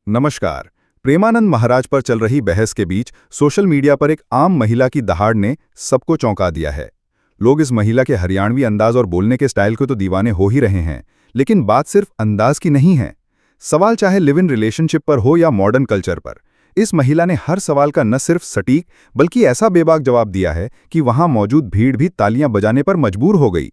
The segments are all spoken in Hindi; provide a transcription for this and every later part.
नमस्कार। प्रेमानंद महाराज पर चल रही बहस के बीच सोशल मीडिया पर एक आम महिला की दहाड़ ने सबको चौंका दिया है। लोग इस महिला के हरियाणवी अंदाज और बोलने के स्टाइल को तो दीवाने हो ही रहे हैं, लेकिन बात सिर्फ अंदाज की नहीं है। सवाल चाहे लिव इन रिलेशनशिप पर हो या मॉडर्न कल्चर पर, इस महिला ने हर सवाल का न सिर्फ सटीक बल्कि ऐसा बेबाक जवाब दिया है कि वहां मौजूद भीड़ भी तालियां बजाने पर मजबूर हो गई।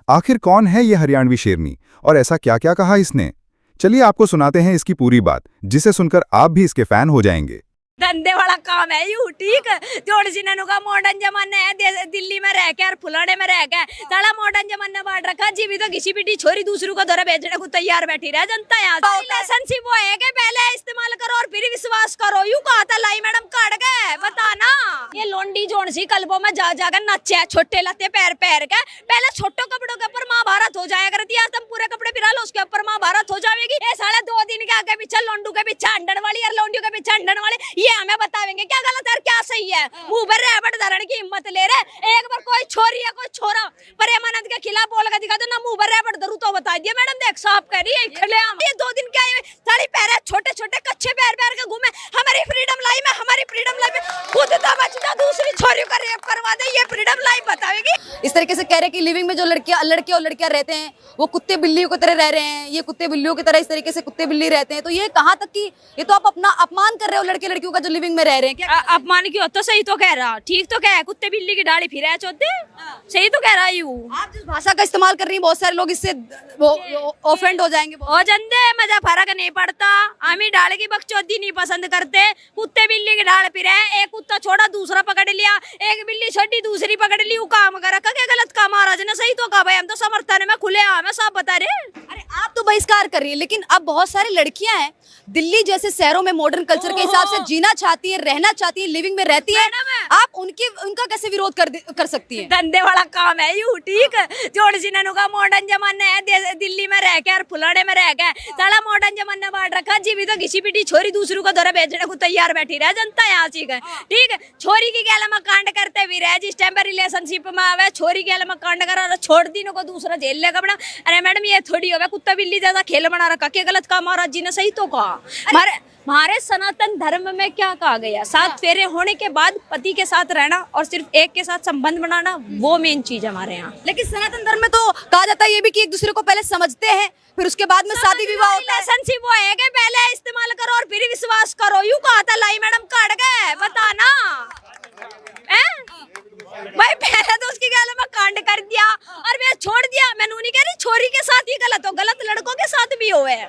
आखिर कौन है ये हरियाणवी शेरनी और ऐसा क्या क्या कहा इसने? चलिए आपको सुनाते हैं इसकी पूरी बात, जिसे सुनकर आप भी इसके फैन हो जाएंगे। धंधे वाला काम है यू, ठीक। जोड़ सिन्हा का मॉडर्न जमाना है, दिल्ली में रह के और फुलाने में रह के सारा मॉडर्न जमाना बांट रखा। जी भी तो किसी भी छोरी दूसरों को धोरा बेचने को तैयार बैठी रह जनता है। रिलेशनशिप वो है कि पहले इस्तेमाल करो और फिर विश्वास करो। यू कहा था लाई मैडम काट गए बताना। ये लोंडी जोड़ सी कल्बों में जा जाकर नचे छोटे लते पैर पैर के। पहले छोटो कपड़ों के ऊपर महाभारत हो जाया करती है, तुम पूरे कपड़े पिरा लो उसके ऊपर महाभारत हो जाएगी। ये साढ़े 2 दिन के आगे पीछे लोंडू के पीछे अंडन वाली और लोंडियों के पीछे अंडन वाली, ये हमें बतावेंगे क्या गलत है और क्या सही है। मुंह पर रैबट धरण की हिम्मत ले रहे। एक बार कोई छोरी या कोई छोरा प्रेमानंद के खिलाफ बोल के दिखा दो ना, मुंह पर रैबट धरू तो बता दिया मैडम। देख साफ कह रही है खलेआम। ये 2 दिन क्या साड़ी पैर छोटे छोटे कच्चे पैर पैर के घूमे। हमारी फ्रीडम लाइफ में, हमारी फ्रीडम लाइफ में खुद बचता दूसरी छोरियों का रेप करवा दे, ये फ्रीडम लाइफ बतावेगी। इस तरीके से कह रहे कि लिविंग में जो लड़के और लड़कियां रहते हैं वो कुत्ते बिल्लियों की तरह रह रहे हैं। ये कुत्ते बिल्लियों की तरह इस तरीके से कुत्ते बिल्ली रहते हैं। तो ये कहाँ तक कि ये तो आप अपना अपमान कर रहे हो लड़के लड़कियों का जो लिविंग में रह रहे हैं। क्या अपमान क्यों? तो सही तो कह रहा, ठीक तो कह है। कुत्ते बिल्ली की दाढ़ी फिर है चौथे, सही तो कह रहा हूँ। आप जिस भाषा का इस्तेमाल कर रही हैं बहुत सारे लोग इससे ऑफेंड हो जाएंगे। ओ जंदे मजा फर्क नहीं पड़ता। हमें डाल की बकचोदी नहीं पसंद करते। कुत्ते बिल्ली की डाल फिर है, एक कुत्ता छोड़ा दूसरा पकड़ लिया, एक बिल्ली छोटी दूसरी पकड़ ली। वो काम कर रखा, क्या गलत काम महाराज ने सही तो कहा भाई। हम तो समर्थन में खुले आम है, सब बता रहे। अरे आप तो बहिष्कार कर रही है, लेकिन अब बहुत सारी लड़कियां हैं दिल्ली जैसे शहरों में मॉडर्न कल्चर के हिसाब से जीना चाहती है, रहना चाहती है, लिविंग में रहती है। आप उनका कैसे विरोध कर सकती है? धंधे वाला काम है यू, ठीक। जोड़ सिन्हा का मॉडर्न जमाना है, दिल्ली में रह के और फुलाने में रह के सारा मॉडर्न जमाना बांट रखा। जी भी तो किसी भी छोरी दूसरों को धोरा बेचने को तैयार बैठी रह जनता है, ठीक। छोरी की गैल में कांड करते भी रहे। जिस टाइम पर रिलेशनशिप में आवे छोरी गैल में कांड करा छोड़ दी को दूसरा झेल लेगा बना। अरे मैडम ये थोड़ी हो कुत्ता बिल्ली ज्यादा खेल बना रखा, क्या गलत कहा महाराज जी ने सही तो कहा। हमारे सनातन धर्म में क्या कहा गया? 7 फेरे होने के बाद पति के साथ रहना और सिर्फ एक के साथ संबंध बनाना, वो मेन चीज हमारे यहाँ। लेकिन सनातन धर्म में तो कहा जाता है ये भी कि एक दूसरे को पहले समझते हैं फिर उसके बाद में शादी विवाह होता है। रिलेशनशिप वो है कि पहले इस्तेमाल करो और फिर विश्वास करो। यू कहा था लाई मैडम काट गए बताना। भाई पहले तो उसकी गैल में कांड कर दिया और मैं छोड़ दिया। मैं नहीं कह रही छोरी के साथ ही गलत हो, गलत लड़कों के साथ भी हुए है,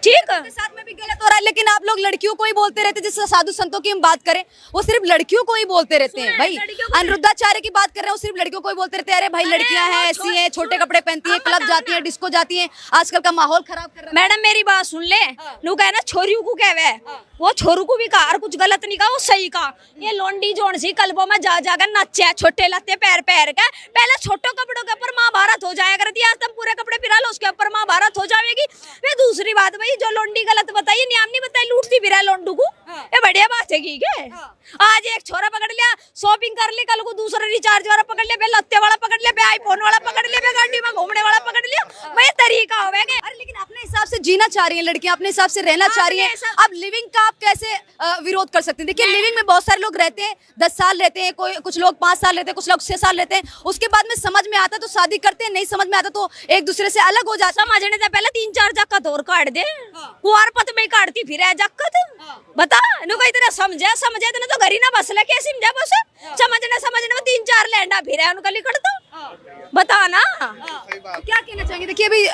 ठीक। के साथ में भी गलत हो रहा है, लेकिन आप लोग लड़कियों को ही बोलते रहते हैं। जैसे साधु संतों की हम बात करें, वो सिर्फ लड़कियों को ही बोलते रहते हैं। भाई अनिरुद्धाचार्य की बात कर रहे हैं, वो सिर्फ लड़कियों को ही बोलते रहते हैं। अरे भाई लड़कियां हैं, ऐसी हैं, छोटे कपड़े पहनती हैं, क्लब जाती हैं, डिस्को जाती हैं, आजकल का माहौल खराब कर रहा है। मैडम मेरी बात सुन ले, नू कहे ना छोरियों को कहवे, वो छोरू को भी कहा और कुछ गलत नहीं कहा, वो सही कहा। ये लोंडी जोड़ सी कल्बों में जा जाकर नचे छोटे लते पैर पैर के। पहले छोटो कपड़ों के ऊपर महाभारत हो जाया करती है, तुम पूरे कपड़े पिरा लो उसके ऊपर महाभारत हो जाएगी। फिर दूसरी बात भाई जो लोंडी गलत बताइए, नियम नहीं बताई, लूटती फिरा लोंडू को, ये बढ़िया बात है की के। आज एक छोरा पकड़ लिया, शॉपिंग कर ली, कल को दूसरा रिचार्ज वाला पकड़ लिया, लत्ते वाला पकड़ लिया, आईफोन वाला पकड़ लिया, गाड़ी में घूमने वाला पकड़ लिया। भाई तरीका हो गया। अरे लेकिन अपने हिसाब से जीना चाह रही है लड़कियां, अपने हिसाब से रहना चाह रही है। अब लिविंग का आप कैसे विरोध कर सकते हैं? देखिए लिविंग में बहुत सारे लोग रहते हैं, 10 साल रहते हैं, कुछ लोग 5 साल रहते हैं, कुछ लोग 6 साल रहते हैं। उसके बाद में समझ में आता तो शादी करते हैं, नहीं समझ में आता तो एक दूसरे से अलग हो जाते हैं। समझने से पहले 3-4 जक्कत और काट दे, कुआर पत में काटती फिर है जक्कत। बता नु कोई तरह समझे तो तो घरी ना बस ले के समझा बस। समझने में 3-4 लैंडा फिर है उनका लिखड़ तो बता ना। क्या कहना चाहेंगे? देखिए अभी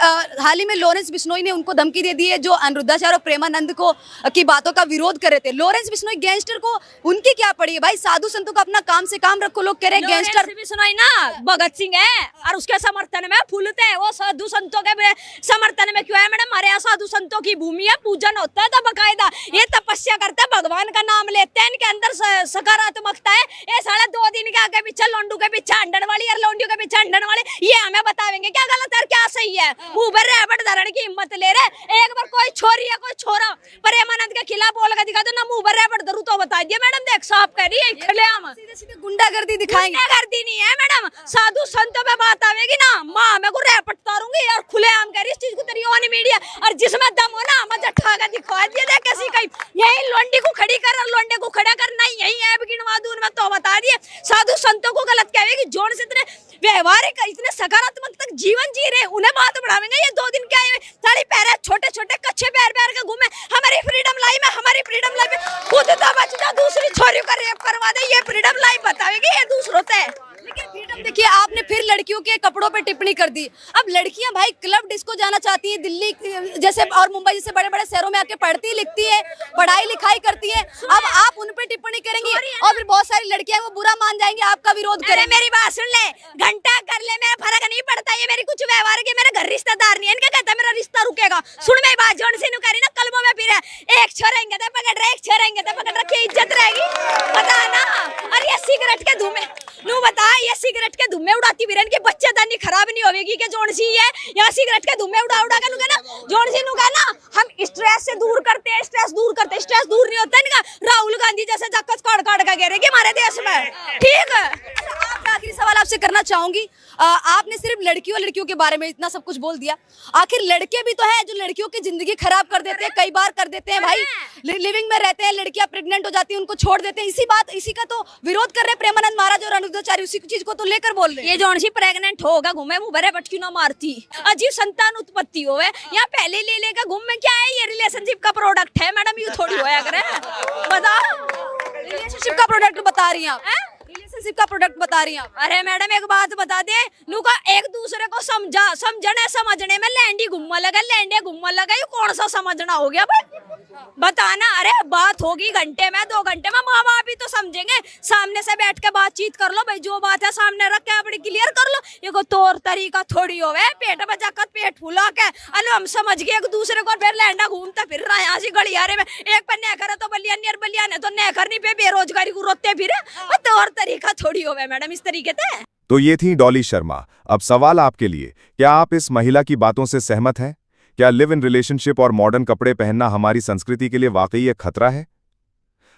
हाल ही में लॉरेंस बिश्नोई ने उनको धमकी दे दी है, जो अनिरुद्धाचार्य और प्रेमानंद को की बातों का विरोध कर रहे थे। लॉरेंस बिश्नोई गैंगस्टर को उनकी क्या पड़ी है? भाई साधु संतों का अपना काम से काम रखो। लोग कह रहे हैं गैंगस्टर बिश्नोई ना भगत सिंह है और उसके समर्थन में फूलते हैं। वो साधु संतों के समर्थन में क्यों है मैडम? हमारे यहाँ साधु संतों की भूमि है, पूजन होता है तो बकायदा ये तपस्या करते हैं, भगवान का नाम लेते हैं, इनके अंदर सकारात्मकता है। ये 2.5 दिन के आगे पीछे लोंडू के पीछे अंडन वाली और लोंडियों के पीछे अंडन वाले, ये हमें बतावेंगे क्या गलत है क्या सही है। मुंह पर रैबट धरण की हिम्मत ले रहे। एक बार कोई छोरी या कोई छोरा प्रेमानंद के खिलाफ बोल के दिखा दो ना, मुंह पर रैबट धरू तो बता दिया मैडम। देख साफ कह रही है खलेआम। सीधे गुंडागर्दी दिखाएंगे। गुंडागर्दी नहीं है मैडम, साधु संतों पे बात आवेगी ना, माँ मैं को रैपट तारूंगी और खुलेआम कह रही इस चीज को तेरी ऑन मीडिया। और जिसमें दम हो ना मजा ठा के दिखा दिया, देख कैसी भाई यही लोंडी को खड़ी कर और लोंडे को खड़ा कर, नहीं यही ऐप गिनवा दूं मैं तो बता दिए। साधु संतों को गलत कहेगी, जोन से इतने व्यवहारिक इतने सकारात्मक तक जीवन जी रहे उन्हें बात बढ़ावेंगे। ये 2 दिन क्या है साड़ी पैर छोटे छोटे कच्चे पैर पैर के घूमे, हमारी फ्रीडम लाइफ में, हमारी फ्रीडम लाइफ में खुद तो बचना, दूसरी छोरी का रेप करवा दे, ये फ्रीडम लाइफ बतावेगी ये दूसरों से। लेकिन फ्रीडम देखिए, आपने फिर लड़कियों के कपड़ों पे टिप्पणी कर दी। अब लड़कियां भाई क्लब डिस्को जाना चाहती है, दिल्ली जैसे और मुंबई जैसे बड़े बड़े शहरों में आके पढ़ती लिखती है, पढ़ाई लिखाई करती है, अब आप उन पे टिप्पणी करेंगी और फिर बहुत सारी लड़कियां वो बुरा मान जाएंगी, आपका विरोध करें। मेरी बात सुन ले, घंटा कर ले, मेरा फर्क नहीं पड़ता, ये मेरी कुछ व्यवहार के, मेरे घर रिश्तेदार नहीं है, इनका कहता मेरा रिश्ता रुकेगा। सुन मेरी बात, जोन से नुकारी ना कलमों में फिर एक छोरेंगे तो पकड़ रहे, एक छोरेंगे तो पकड़ रखे, इज्जत रहेगी बता ना। और ये सिगरेट के धुएं नू बता, ये सिगरेट के धुएं उड़ाती भी इनके बच्चेदानी खराब नहीं होगी के जोन सी है यहाँ सिगरेट के धुएं उड़ा उड़ा के नु ना जोन सी नु ना हम स्ट्रेस से दूर करते हैं, स्ट्रेस दूर करते हैं, स्ट्रेस दूर नहीं होता इनका। राहुल गांधी जैसे जक्कस काट काट के गिरेगी हमारे देश में, ठीक है। आखिरी सवाल आपसे करना चाहूंगी, आपने सिर्फ लड़कियों के बारे में इतना सब कुछ बोल दिया, आखिर लड़के भी तो हैं जो लड़कियों की जिंदगी खराब कर देते हैं, कई बार कर देते हैं भाई। लिविंग में रहते हैं, लड़कियां प्रेग्नेंट हो जाती हैं, उनको छोड़ देते हैं, इसी का तो विरोध कर रहे हैं प्रेमानंद महाराज और अनुद्धाचार्य, उसी चीज को तो लेकर बोल रहे हैं। ये जोन सी प्रेग्नेंट होगा घूमे मुंह भरे बटकी ना मारती, अजीब संतान उत्पत्ति होवे यहाँ पहले ले लेकर घूम में क्या है, ये रिलेशनशिप का प्रोडक्ट है मैडम, ये थोड़ी होया करे बता। रिलेशनशिप का प्रोडक्ट बता रही हैं आप, रिलेशनशिप का प्रोडक्ट बता रही हैं आप। अरे मैडम एक बात बता दे, नुका एक दूसरे को समझने समझने में लैंडी घुम्मा लगा, लैंडे घुम्मा लगा, ये कौन सा समझना हो गया भाई बताना। अरे बात होगी घंटे में 2 घंटे में, माँ बाप भी तो समझेंगे, सामने से बैठ के बातचीत कर लो भाई, जो बात है सामने रख के अपनी क्लियर कर लो। ये को तौर तरीका थोड़ी होवे पेट में जाकर पेट फुला के अलो हम समझ गए एक दूसरे को, फिर लैंडा घूमता फिर रहा यहाँ से गलियारे में, एक पे न करे तो बलिया नियर बलिया ने तो न करनी पे बेरोजगारी को रोते फिर, तौर तरीका थोड़ी होवे मैडम इस तरीके से। तो ये थी डॉली शर्मा। अब सवाल आपके लिए, क्या आप इस महिला की बातों से सहमत हैं? क्या लिव इन रिलेशनशिप और मॉडर्न कपड़े पहनना हमारी संस्कृति के लिए वाकई एक खतरा है?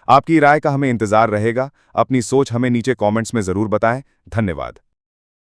आपकी राय का हमें इंतजार रहेगा। अपनी सोच हमें नीचे कमेंट्स में जरूर बताएं। धन्यवाद।